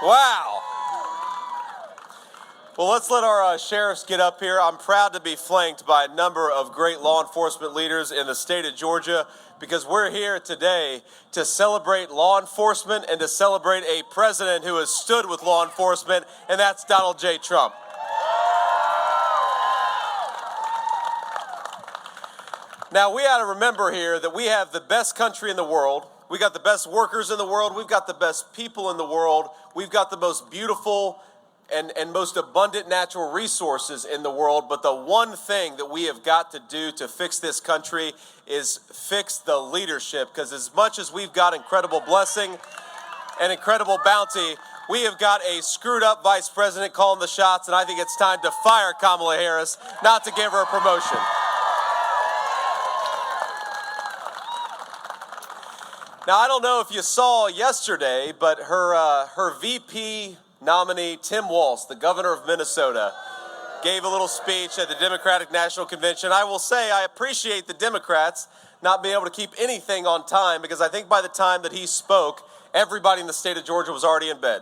Wow. Well, let's let our sheriffs get up here. I'm proud to be flanked by a number of great law enforcement leaders in the state of Georgia because we're here today to celebrate law enforcement and to celebrate a president who has stood with law enforcement, and that's Donald J. Trump. Now, we ought to remember here that we have the best country in the world. We got the best workers in the world. We've got the best people in the world. We've got the most beautiful and most abundant natural resources in the world. But the one thing that we have got to do to fix this country is fix the leadership. Because as much as we've got incredible blessing and incredible bounty, we have got a screwed up vice president calling the shots. And I think it's time to fire Kamala Harris, not to give her a promotion. Now, I don't know if you saw yesterday, but her VP nominee, Tim Walz, the governor of Minnesota, gave a little speech at the Democratic National Convention. I will say I appreciate the Democrats not being able to keep anything on time because I think by the time that he spoke, everybody in the state of Georgia was already in bed.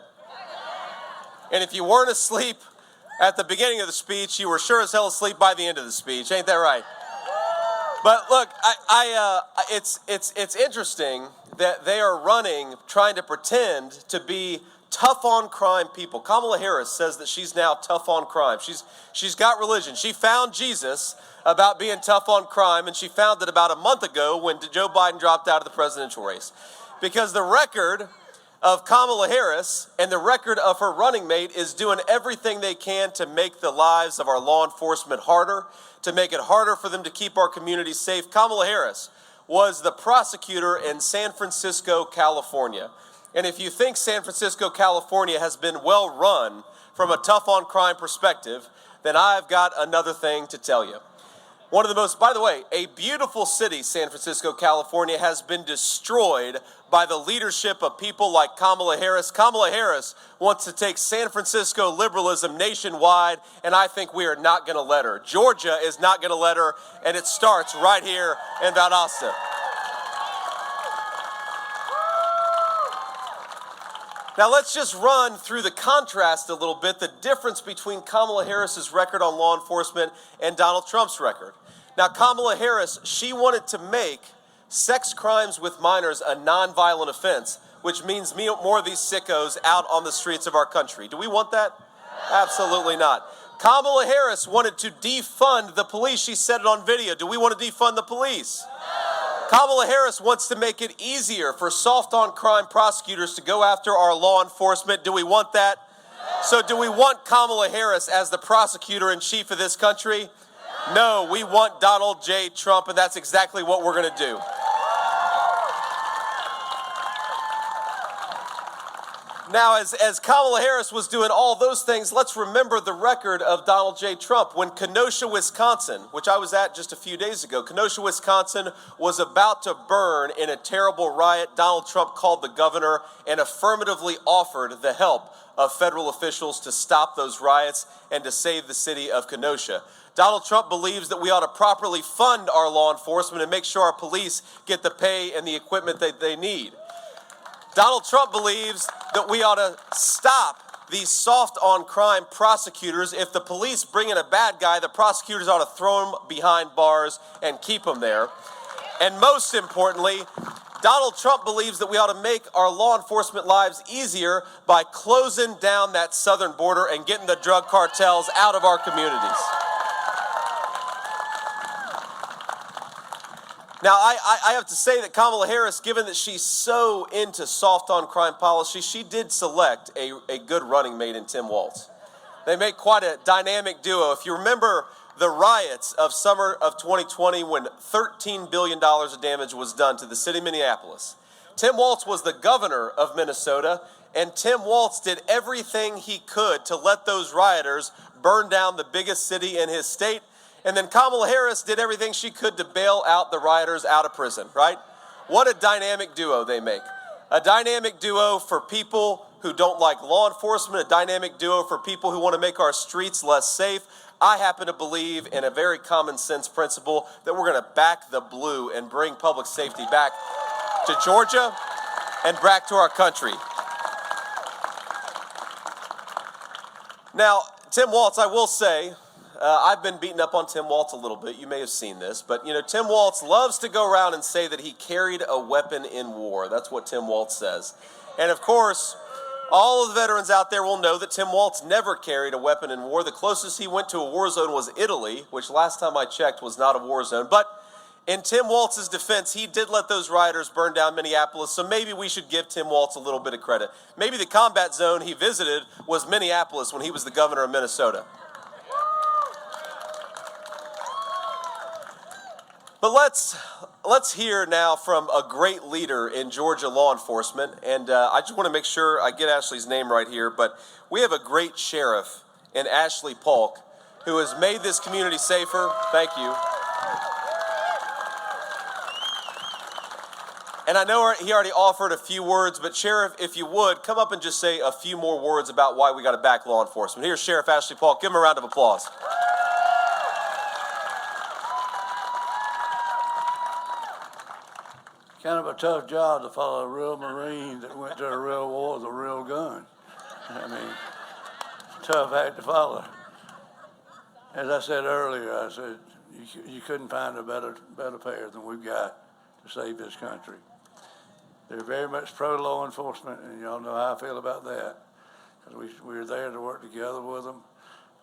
And if you weren't asleep at the beginning of the speech, you were sure as hell asleep by the end of the speech. Ain't that right? But look, it's interesting that they are running, trying to pretend to be tough on crime people. Kamala Harris says that she's now tough on crime. She's got religion. She found Jesus about being tough on crime, and she found it about a month ago when Joe Biden dropped out of the presidential race. Because the record of Kamala Harris and the record of her running mate is doing everything they can to make the lives of our law enforcement harder, to make it harder for them to keep our communities safe. Kamala Harris was the prosecutor in San Francisco, California. And if you think San Francisco, California has been well run from a tough on crime perspective, then I've got another thing to tell you. One of the most, by the way, a beautiful city, San Francisco, California, has been destroyed by the leadership of people like Kamala Harris. Kamala Harris wants to take San Francisco liberalism nationwide, and I think we are not going to let her. Georgia is not going to let her, and it starts right here in Valdosta. Now let's just run through the contrast a little bit, the difference between Kamala Harris's record on law enforcement and Donald Trump's record. Now Kamala Harris, she wanted to make sex crimes with minors a nonviolent offense, which means more of these sickos out on the streets of our country. Do we want that? Absolutely not. Kamala Harris wanted to defund the police. She said it on video. Do we want to defund the police? Kamala Harris wants to make it easier for soft on crime prosecutors to go after our law enforcement. Do we want that? So do we want Kamala Harris as the prosecutor in chief of this country? No, we want Donald J. Trump, and that's exactly what we're going to do. Now, as Kamala Harris was doing all those things, let's remember the record of Donald J. Trump. When Kenosha, Wisconsin, which I was at just a few days ago, Kenosha, Wisconsin was about to burn in a terrible riot. Donald Trump called the governor and affirmatively offered the help of federal officials to stop those riots and to save the city of Kenosha. Donald Trump believes that we ought to properly fund our law enforcement and make sure our police get the pay and the equipment that they need. Donald Trump believes that we ought to stop these soft on crime prosecutors. If the police bring in a bad guy, the prosecutors ought to throw him behind bars and keep him there. And most importantly, Donald Trump believes that we ought to make our law enforcement lives easier by closing down that southern border and getting the drug cartels out of our communities. Now, I have to say that Kamala Harris, given that she's so into soft on crime policy, she did select a good running mate in Tim Walz. They make quite a dynamic duo. If you remember the riots of summer of 2020 when $13 billion of damage was done to the city of Minneapolis, Tim Walz was the governor of Minnesota, and Tim Walz did everything he could to let those rioters burn down the biggest city in his state. And then Kamala Harris did everything she could to bail out the rioters out of prison, right? What a dynamic duo they make. A dynamic duo for people who don't like law enforcement, a dynamic duo for people who want to make our streets less safe. I happen to believe in a very common sense principle that we're going to back the blue and bring public safety back to Georgia and back to our country. Now, Tim Walz, I will say, I've been beating up on Tim Walz a little bit. You may have seen this, but Tim Walz loves to go around and say that he carried a weapon in war. That's what Tim Walz says. And of course, all of the veterans out there will know that Tim Walz never carried a weapon in war. The closest he went to a war zone was Italy, which last time I checked was not a war zone. But in Tim Walz's defense, he did let those rioters burn down Minneapolis, so maybe we should give Tim Walz a little bit of credit. Maybe the combat zone he visited was Minneapolis when he was the governor of Minnesota. But let's hear now from a great leader in Georgia law enforcement, and I just want to make sure I get Ashley's name right here, but we have a great sheriff in Ashley Polk who has made this community safer. Thank you. And I know he already offered a few words, but Sheriff, if you would, come up and just say a few more words about why we got to back law enforcement. Here's Sheriff Ashley Polk. Give him a round of applause. Kind of a tough job to follow a real Marine that went to a real war with a real gun. I mean, tough act to follow. As I said earlier, I said you couldn't find a better pair than we've got to save this country. They're very much pro-law enforcement, and y'all know how I feel about that. Because we're there to work together with them.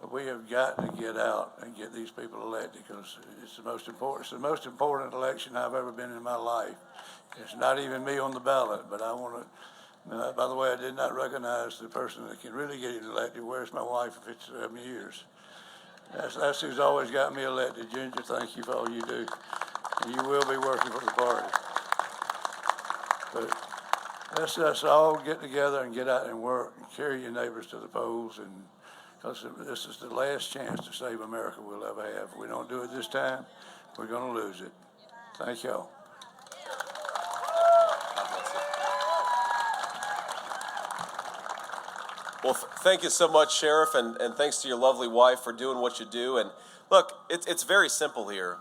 But we have got to get out and get these people elected because it's the most important election I've ever been in my life. It's not even me on the ballot, but I want to. By the way, I did not recognize the person that can really get elected. Where's my wife for 57 years? That's who's always got me elected. Ginger, thank you for all you do. And you will be working for the party. But let's all get together and get out and work and carry your neighbors to the polls, and because this is the last chance to save America we'll ever have. If we don't do it this time, we're going to lose it. Thank y'all. Well, thank you so much, Sheriff, and thanks to your lovely wife for doing what you do. And look, it's very simple here.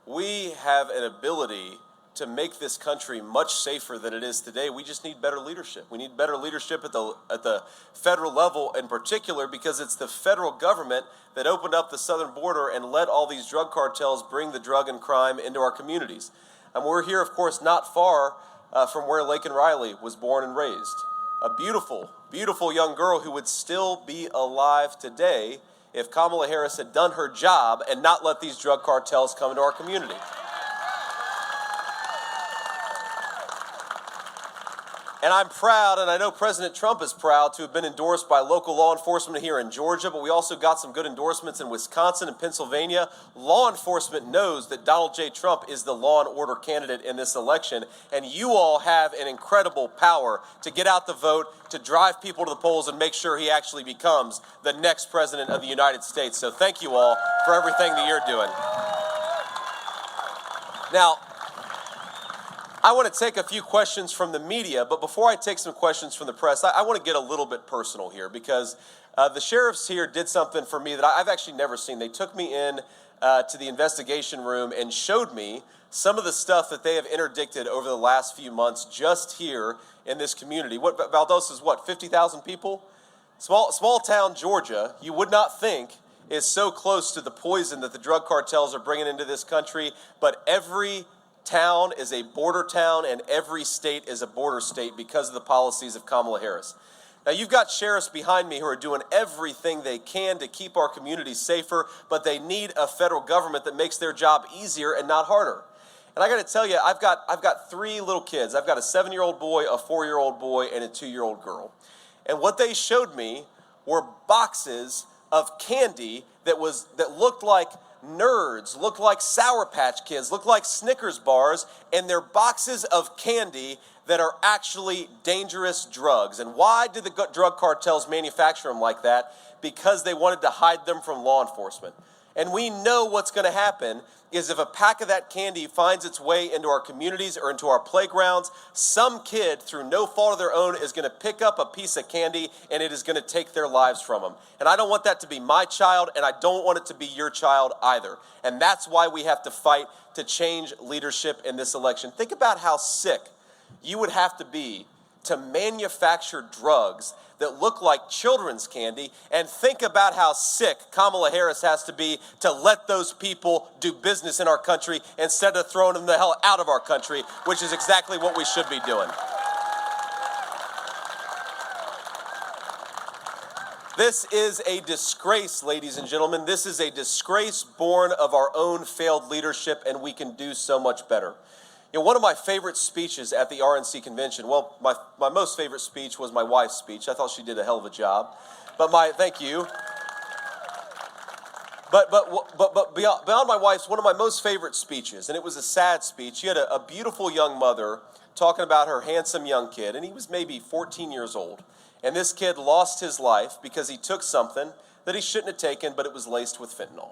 We have an ability to make this country much safer than it is today. We just need better leadership. We need better leadership at the federal level in particular, because it's the federal government that opened up the southern border and let all these drug cartels bring the drug and crime into our communities. And we're here, of course, not far from where Laken Riley was born and raised. A beautiful, beautiful young girl who would still be alive today if Kamala Harris had done her job and not let these drug cartels come into our community. And I'm proud, and I know President Trump is proud, to have been endorsed by local law enforcement here in Georgia, but we also got some good endorsements in Wisconsin and Pennsylvania. Law enforcement knows that Donald J. Trump is the law and order candidate in this election, and you all have an incredible power to get out the vote, to drive people to the polls, and make sure he actually becomes the next president of the United States. So thank you all for everything that you're doing. Now, I want to take a few questions from the media, but before I take some questions from the press, I want to get a little bit personal here, because the sheriffs here did something for me that I've actually never seen. They took me in to the investigation room and showed me some of the stuff that they have interdicted over the last few months just here in this community. Valdosta is what, 50,000 people? Small town Georgia, you would not think is so close to the poison that the drug cartels are bringing into this country, but every town is a border town, and every state is a border state because of the policies of Kamala Harris. Now, you've got sheriffs behind me who are doing everything they can to keep our communities safer, but they need a federal government that makes their job easier and not harder. And I got to tell you, I've got three little kids. I've got a 7-year-old boy, a 4-year-old boy, and a 2-year-old girl. And what they showed me were boxes of candy that looked like nerds, look like Sour Patch Kids, look like Snickers bars, and they're boxes of candy that are actually dangerous drugs. And why did the drug cartels manufacture them like that? Because they wanted to hide them from law enforcement. And we know what's going to happen is if a pack of that candy finds its way into our communities or into our playgrounds, some kid, through no fault of their own, is going to pick up a piece of candy and it is going to take their lives from them. And I don't want that to be my child, and I don't want it to be your child either. And that's why we have to fight to change leadership in this election. Think about how sick you would have to be to manufacture drugs that look like children's candy, and think about how sick Kamala Harris has to be to let those people do business in our country instead of throwing them the hell out of our country, which is exactly what we should be doing. This is a disgrace, ladies and gentlemen. This is a disgrace born of our own failed leadership, and we can do so much better. You know, one of my favorite speeches at the RNC convention, well, my most favorite speech was my wife's speech. I thought she did a hell of a job. Thank you. But beyond my wife's, one of my most favorite speeches, and it was a sad speech. She had a beautiful young mother talking about her handsome young kid, and he was maybe 14 years old. And this kid lost his life because he took something that he shouldn't have taken, but it was laced with fentanyl.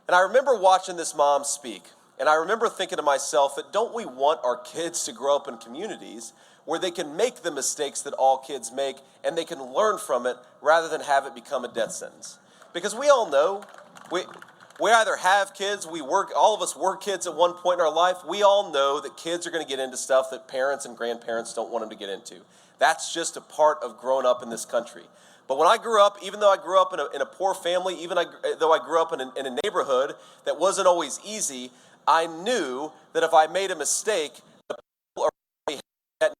And I remember watching this mom speak, and I remember thinking to myself that don't we want our kids to grow up in communities where they can make the mistakes that all kids make and they can learn from it rather than have it become a death sentence? Because we all know, we either have kids, all of us were kids at one point in our life. We all know that kids are going to get into stuff that parents and grandparents don't want them to get into. That's just a part of growing up in this country. But when I grew up, even though I grew up in a poor family, though I grew up in a neighborhood that wasn't always easy, I knew that if I made a mistake, the people around me had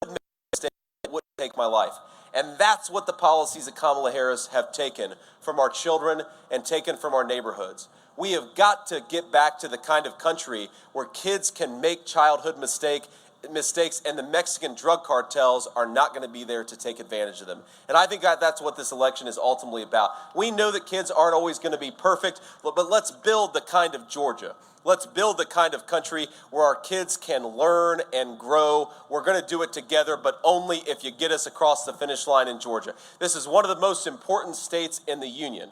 that mistake would take my life. And that's what the policies of Kamala Harris have taken from our children and taken from our neighborhoods. We have got to get back to the kind of country where kids can make childhood mistakes, and the Mexican drug cartels are not going to be there to take advantage of them. And I think that's what this election is ultimately about. We know that kids aren't always going to be perfect, but let's build the kind of Georgia. Let's build the kind of country where our kids can learn and grow. We're going to do it together, but only if you get us across the finish line in Georgia. This is one of the most important states in the union.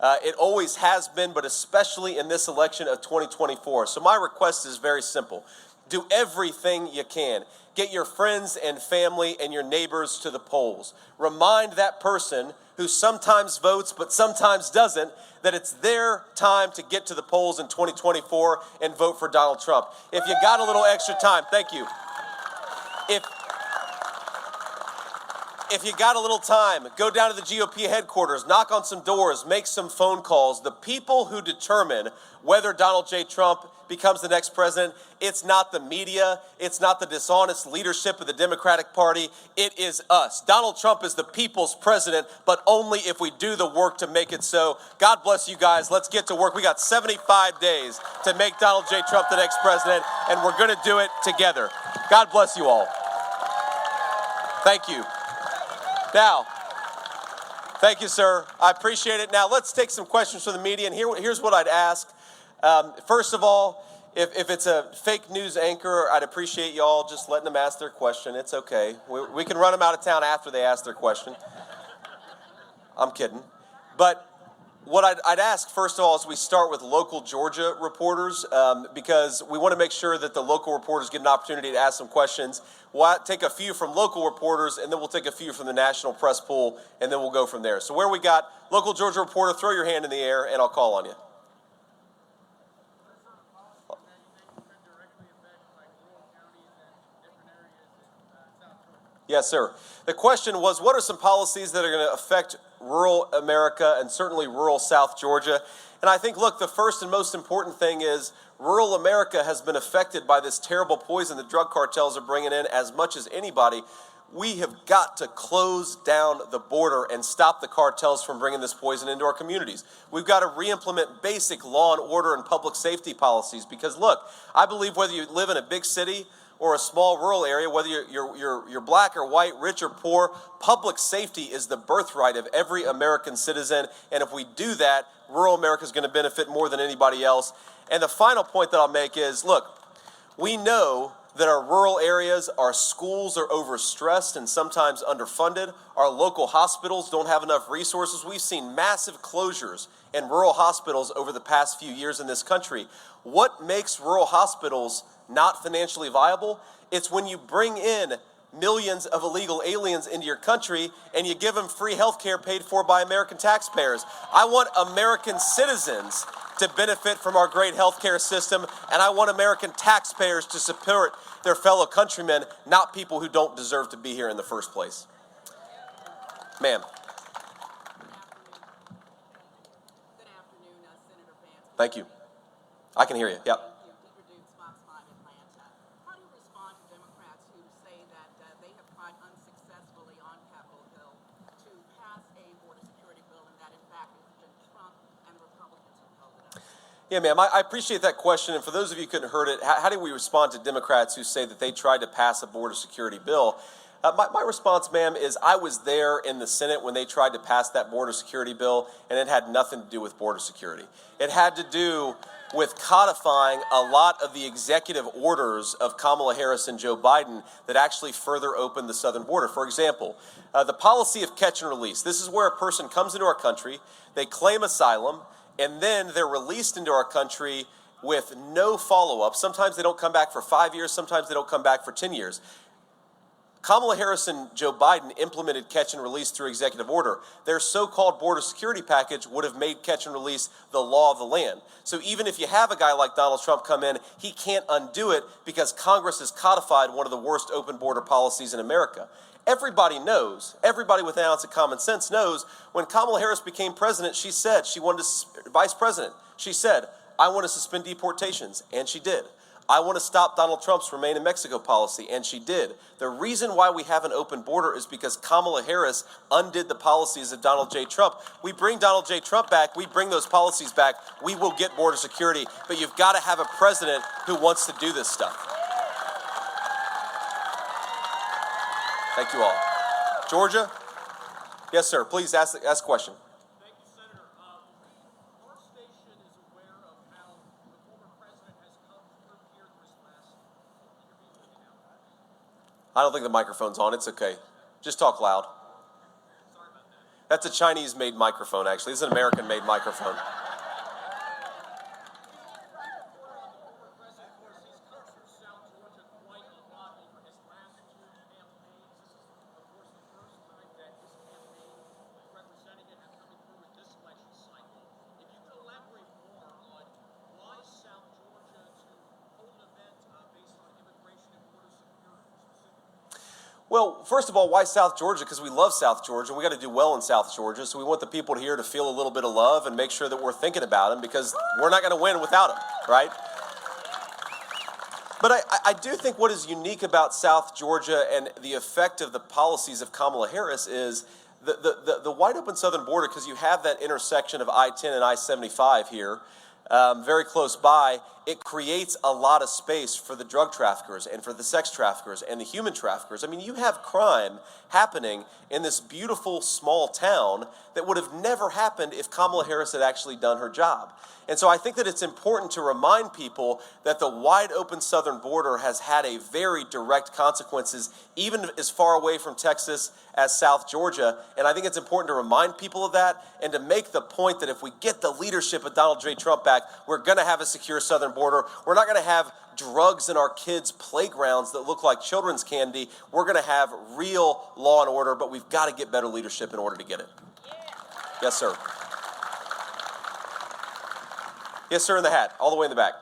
It always has been, but especially in this election of 2024. So my request is very simple. Do everything you can. Get your friends and family and your neighbors to the polls. Remind that person who sometimes votes but sometimes doesn't that it's their time to get to the polls in 2024 and vote for Donald Trump. If you got a little extra time, thank you. If you got a little time, go down to the GOP headquarters, knock on some doors, make some phone calls. The people who determine whether Donald J. Trump becomes the next president, it's not the media, it's not the dishonest leadership of the Democratic Party, it is us. Donald Trump is the people's president, but only if we do the work to make it so. God bless you guys. Let's get to work. We got 75 days to make Donald J. Trump the next president, and we're going to do it together. God bless you all. Thank you. Now, thank you, sir. I appreciate it. Now, let's take some questions from the media, and here's what I'd ask. First of all, if it's a fake news anchor, I'd appreciate y'all just letting them ask their question. It's okay. We can run them out of town after they ask their question. I'm kidding. But what I'd ask, first of all, is we start with local Georgia reporters because we want to make sure that the local reporters get an opportunity to ask some questions. We'll take a few from local reporters, and then we'll take a few from the national press pool, and then we'll go from there. So where we got local Georgia reporter, throw your hand in the air, and I'll call on you. Yes, sir. The question was, what are some policies that are going to affect rural America and certainly rural South Georgia? And I think, look, the first and most important thing is rural America has been affected by this terrible poison that drug cartels are bringing in as much as anybody. We have got to close down the border and stop the cartels from bringing this poison into our communities. We've got to re-implement basic law and order and public safety policies because, look, I believe whether you live in a big city or a small rural area, whether you're black or white, rich or poor, public safety is the birthright of every American citizen. And if we do that, rural America is going to benefit more than anybody else. And the final point that I'll make is, look, we know that our rural areas, our schools are overstressed and sometimes underfunded. Our local hospitals don't have enough resources. We've seen massive closures in rural hospitals over the past few years in this country. What makes rural hospitals not financially viable? It's when you bring in millions of illegal aliens into your country, and you give them free health care paid for by American taxpayers. I want American citizens to benefit from our great health care system, and I want American taxpayers to support their fellow countrymen, not people who don't deserve to be here in the first place. Ma'am. Good afternoon, Senator Vance. Thank you. I can hear you. Yep. How do you respond to Democrats who say that they have tried unsuccessfully on Capitol Hill to pass a border security bill, and that in fact it's been Trump and Republicans who held it up? Yeah, ma'am, I appreciate that question. And for those of you who couldn't heard it, how do we respond to Democrats who say that they tried to pass a border security bill? My response, ma'am, is I was there in the Senate when they tried to pass that border security bill, and it had nothing to do with border security. It had to do with codifying a lot of the executive orders of Kamala Harris and Joe Biden that actually further opened the southern border. For example, the policy of catch and release. This is where a person comes into our country, they claim asylum, and then they're released into our country with no follow-up. Sometimes they don't come back for 5 years, sometimes they don't come back for 10 years. Kamala Harris and Joe Biden implemented catch and release through executive order. Their so-called border security package would have made catch and release the law of the land. So even if you have a guy like Donald Trump come in, he can't undo it because Congress has codified one of the worst open border policies in America. Everybody knows, everybody with an ounce of common sense knows, when Kamala Harris became president, she said she wanted to, vice president, she said, I want to suspend deportations, and she did. I want to stop Donald Trump's Remain in Mexico policy, and she did. The reason why we have an open border is because Kamala Harris undid the policies of Donald J. Trump. We bring Donald J. Trump back, we bring those policies back, we will get border security, but you've got to have a president who wants to do this stuff. Thank you all. Georgia? Yes, sir. Please ask a question. Thank you, Senator. Our station is aware of how the former president has come through here this last interview with you now. I don't think the microphone's on. It's okay. Just talk loud. Sorry about that. That's a Chinese-made microphone, actually. This is an American-made microphone. The former president, of course, he's come through South Georgia quite a lot over his last two campaigns. This is, of course, the first time that his campaign representing it has coming through with this election cycle. If you could elaborate more on why South Georgia to hold an event based on immigration and border security specifically. Well, first of all, why South Georgia? Because we love South Georgia. We got to do well in South Georgia, so we want the people here to feel a little bit of love and make sure that we're thinking about them, because we're not going to win without them, right? But I do think what is unique about South Georgia and the effect of the policies of Kamala Harris is the wide open southern border, because you have that intersection of I-10 and I-75 here, very close by. It creates a lot of space for the drug traffickers and for the sex traffickers and the human traffickers. I mean, you have crime happening in this beautiful small town that would have never happened if Kamala Harris had actually done her job. And so I think that it's important to remind people that the wide open southern border has had a very direct consequences, even as far away from Texas as South Georgia. And I think it's important to remind people of that and to make the point that if we get the leadership of Donald J. Trump back, we're going to have a secure southern border. We're not going to have drugs in our kids' playgrounds that look like children's candy. We're going to have real law and order, but we've got to get better leadership in order to get it. Yes, sir. Yes, sir, in the hat, all the way in the back.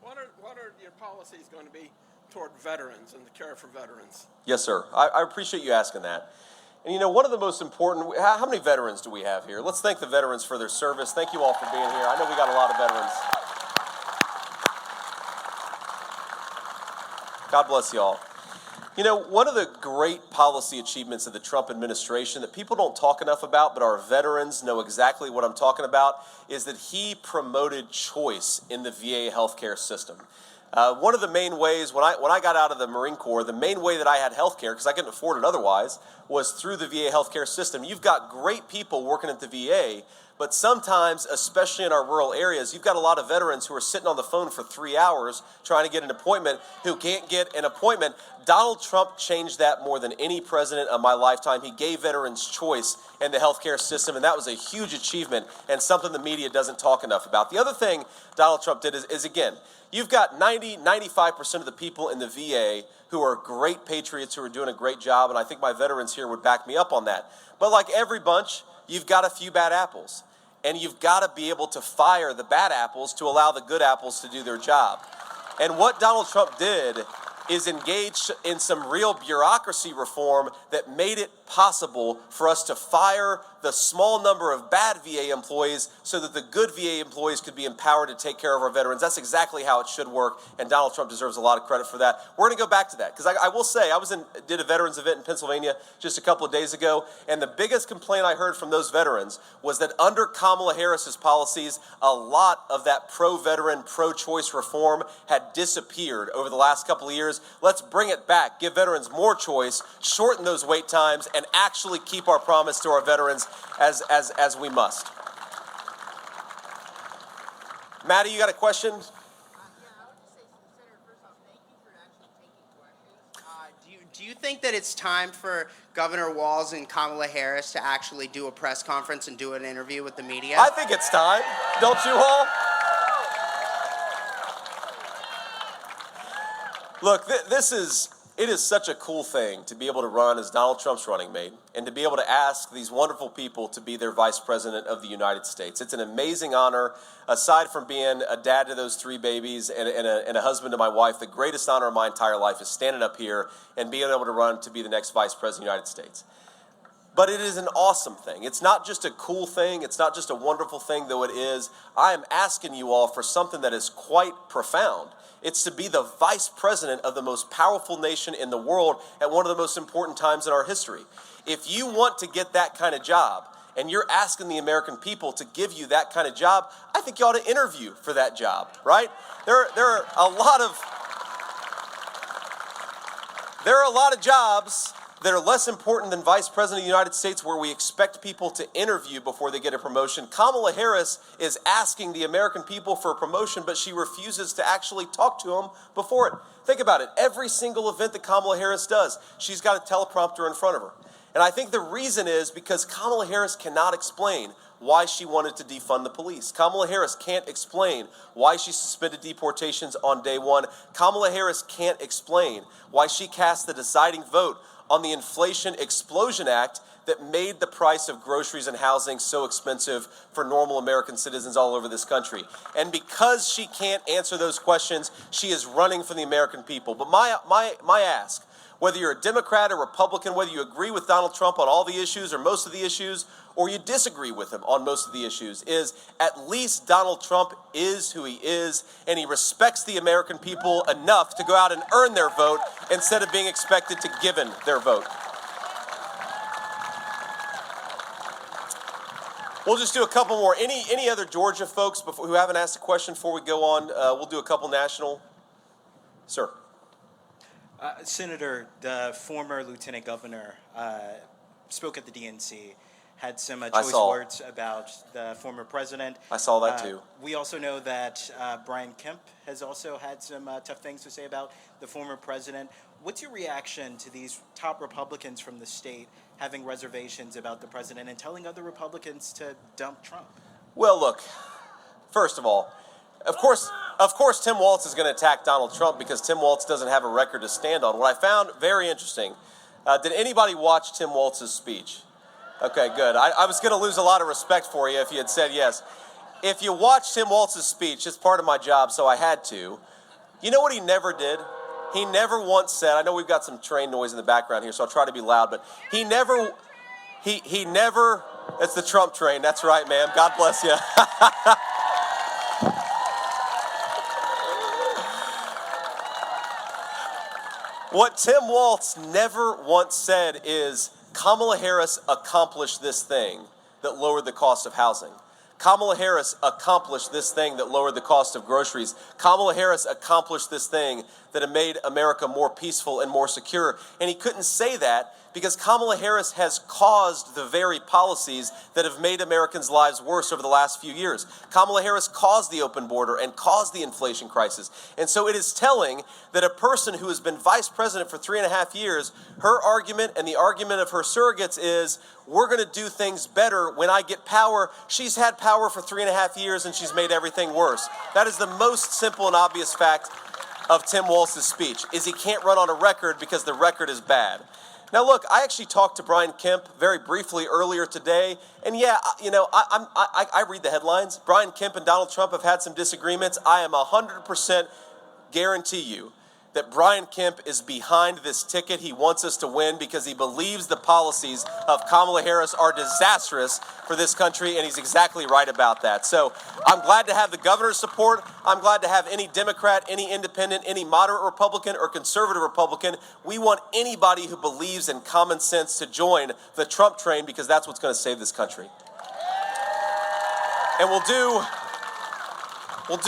What are your policies going to be toward veterans and the care for veterans? Yes, sir. I appreciate you asking that. And you know, one of the most important, how many veterans do we have here? Let's thank the veterans for their service. Thank you all for being here. I know we got a lot of veterans. God bless you all. You know, one of the great policy achievements of the Trump administration that people don't talk enough about, but our veterans know exactly what I'm talking about, is that he promoted choice in the VA healthcare system. One of the main ways, when I got out of the Marine Corps, the main way that I had health care, because I couldn't afford it otherwise, was through the VA healthcare system. You've got great people working at the VA, But sometimes, especially in our rural areas, you've got a lot of veterans who are sitting on the phone for 3 hours trying to get an appointment who can't get an appointment. Donald Trump changed that more than any president of my lifetime. He gave veterans choice in the healthcare system, and that was a huge achievement and something the media doesn't talk enough about. The other thing Donald Trump did is again, you've got 95% of the people in the VA who are great patriots, who are doing a great job, and I think my veterans here would back me up on that. But like every bunch, you've got a few bad apples, and you've got to be able to fire the bad apples to allow the good apples to do their job. And what Donald Trump did is engage in some real bureaucracy reform that made it possible for us to fire the small number of bad VA employees so that the good VA employees could be empowered to take care of our veterans. That's exactly how it should work, and Donald Trump deserves a lot of credit for that. We're going to go back to that, because I will say, did a veterans event in Pennsylvania just a couple of days ago, and the biggest complaint I heard from those veterans was that under Kamala Harris's policies, a lot of that pro-veteran, pro-choice reform had disappeared over the last couple of years. Let's bring it back, give veterans more choice, shorten those wait times, and actually keep our promise to our veterans as we must. Maddie, you got a question? Yeah, I would just say, Senator, first off, thank you for actually taking questions. Do you think that it's time for Governor Walz and Kamala Harris to actually do a press conference and do an interview with the media? I think it's time. Don't you all? Look, it is such a cool thing to be able to run as Donald Trump's running mate and to be able to ask these wonderful people to be their vice president of the United States. It's an amazing honor. Aside from being a dad to those 3 babies and a husband to my wife, the greatest honor of my entire life is standing up here and being able to run to be the next vice president of the United States. But it is an awesome thing. It's not just a cool thing. It's not just a wonderful thing, though it is. I am asking you all for something that is quite profound. It's to be the vice president of the most powerful nation in the world at one of the most important times in our history. If you want to get that kind of job, and you're asking the American people to give you that kind of job, I think you ought to interview for that job, right? There are a lot of jobs that are less important than vice president of the United States where we expect people to interview before they get a promotion. Kamala Harris is asking the American people for a promotion, but she refuses to actually talk to them before it. Think about it. Every single event that Kamala Harris does, she's got a teleprompter in front of her. And I think the reason is because Kamala Harris cannot explain why she wanted to defund the police. Kamala Harris can't explain why she suspended deportations on day 1. Kamala Harris can't explain why she cast the deciding vote on the Inflation Explosion Act that made the price of groceries and housing so expensive for normal American citizens all over this country. And because she can't answer those questions, she is running for the American people. But my ask, whether you're a Democrat or Republican, whether you agree with Donald Trump on all the issues or most of the issues, or you disagree with him on most of the issues, is at least Donald Trump is who he is, and he respects the American people enough to go out and earn their vote instead of being expected to given their vote. We'll just do a couple more. Any other Georgia folks who haven't asked a question before we go on? We'll do a couple national. Sir. Senator, the former lieutenant governor spoke at the DNC, had some choice words about the former president. I saw that too. We also know that Brian Kemp has also had some tough things to say about the former president. What's your reaction to these top Republicans from the state having reservations about the president and telling other Republicans to dump Trump? Well, look, first of all, of course, Tim Walz is going to attack Donald Trump because Tim Walz doesn't have a record to stand on. What I found very interesting, did anybody watch Tim Walz's speech? Okay, good. I was going to lose a lot of respect for you if you had said yes. If you watched Tim Walz's speech, it's part of my job, so I had to. You know what he never did? He never once said, I know we've got some train noise in the background here, so I'll try to be loud, but he never, it's the Trump train, that's right, ma'am. God bless you. What Tim Walz never once said is, Kamala Harris accomplished this thing that lowered the cost of housing. Kamala Harris accomplished this thing that lowered the cost of groceries. Kamala Harris accomplished this thing that made America more peaceful and more secure. And he couldn't say that because Kamala Harris has caused the very policies that have made Americans' lives worse over the last few years. Kamala Harris caused the open border and caused the inflation crisis. And so it is telling that a person who has been vice president for 3.5 years, her argument and the argument of her surrogates is, we're going to do things better when I get power. She's had power for 3.5 years and she's made everything worse. That is the most simple and obvious fact of Tim Walz's speech, is he can't run on a record because the record is bad. Now, look, I actually talked to Brian Kemp very briefly earlier today, and yeah, you know, I read the headlines. Brian Kemp and Donald Trump have had some disagreements. I am 100% guarantee you that Brian Kemp is behind this ticket. He wants us to win because he believes the policies of Kamala Harris are disastrous for this country, and he's exactly right about that. So I'm glad to have the governor's support. I'm glad to have any Democrat, any independent, any moderate Republican or conservative Republican. We want anybody who believes in common sense to join the Trump train, because that's what's going to save this country. And we'll do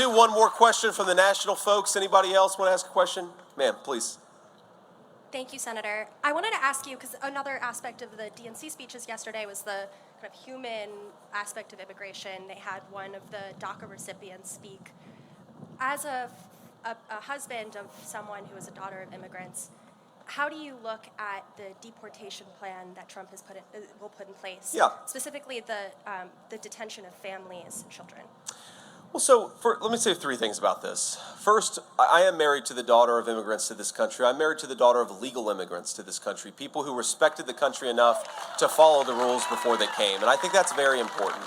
one more question from the national folks. Anybody else want to ask a question? Ma'am, please. Thank you, Senator. I wanted to ask you, because another aspect of the DNC speeches yesterday was the kind of human aspect of immigration. They had one of the DACA recipients speak. As a husband of someone who is a daughter of immigrants, how do you look at the deportation plan that Trump will put in place? Yeah. Specifically, the detention of families and children. Well, so let me say 3 things about this. First, I am married to the daughter of immigrants to this country. I'm married to the daughter of legal immigrants to this country, people who respected the country enough to follow the rules before they came. And I think that's very important.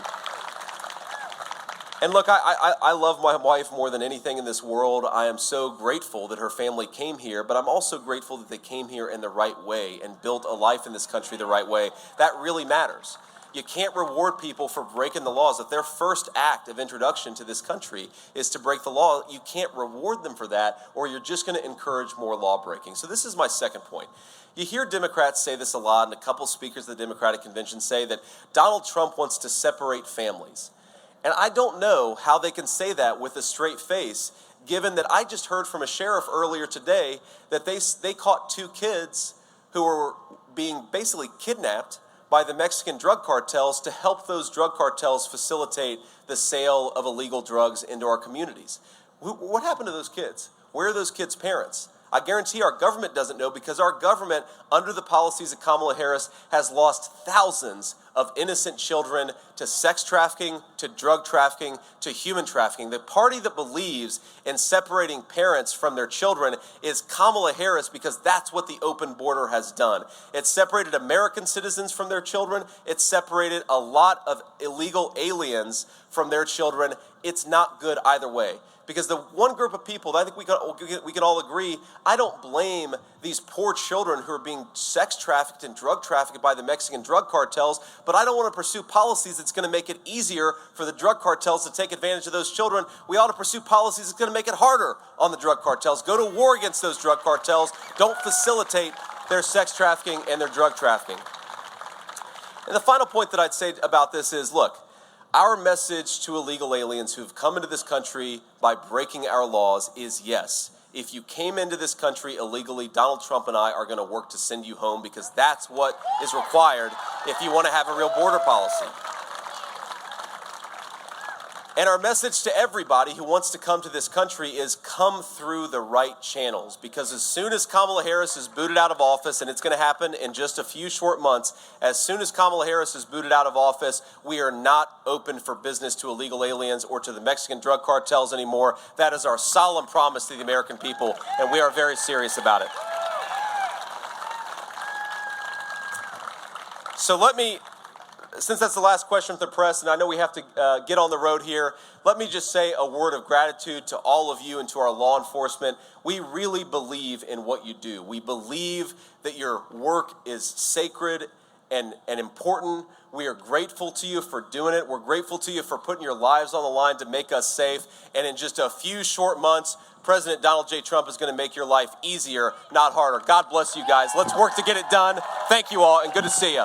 And look, I love my wife more than anything in this world. I am so grateful that her family came here, but I'm also grateful that they came here in the right way and built a life in this country the right way. That really matters. You can't reward people for breaking the laws. If their first act of introduction to this country is to break the law, you can't reward them for that, or you're just going to encourage more law breaking. So this is my second point. You hear Democrats say this a lot, and a couple speakers of the Democratic Convention say that Donald Trump wants to separate families. And I don't know how they can say that with a straight face, given that I just heard from a sheriff earlier today that they caught 2 kids who were being basically kidnapped by the Mexican drug cartels to help those drug cartels facilitate the sale of illegal drugs into our communities. What happened to those kids? Where are those kids' parents? I guarantee our government doesn't know, because our government, under the policies of Kamala Harris, has lost thousands of innocent children to sex trafficking, to drug trafficking, to human trafficking. The party that believes in separating parents from their children is Kamala Harris, because that's what the open border has done. It's separated American citizens from their children. It's separated a lot of illegal aliens from their children. It's not good either way. Because the one group of people that I think we can all agree, I don't blame these poor children who are being sex trafficked and drug trafficked by the Mexican drug cartels, but I don't want to pursue policies that's going to make it easier for the drug cartels to take advantage of those children. We ought to pursue policies that's going to make it harder on the drug cartels. Go to war against those drug cartels. Don't facilitate their sex trafficking and their drug trafficking. And the final point that I'd say about this is, look, our message to illegal aliens who've come into this country by breaking our laws is yes. If you came into this country illegally, Donald Trump and I are going to work to send you home, because that's what is required if you want to have a real border policy. And our message to everybody who wants to come to this country is come through the right channels, because as soon as Kamala Harris is booted out of office, and it's going to happen in just a few short months, as soon as Kamala Harris is booted out of office, we are not open for business to illegal aliens or to the Mexican drug cartels anymore. That is our solemn promise to the American people, and we are very serious about it. So since that's the last question for the press, and I know we have to get on the road here, let me just say a word of gratitude to all of you and to our law enforcement. We really believe in what you do. We believe that your work is sacred and important. We are grateful to you for doing it. We're grateful to you for putting your lives on the line to make us safe. And in just a few short months, President Donald J. Trump is going to make your life easier, not harder. God bless you guys. Let's work to get it done. Thank you all, and good to see you.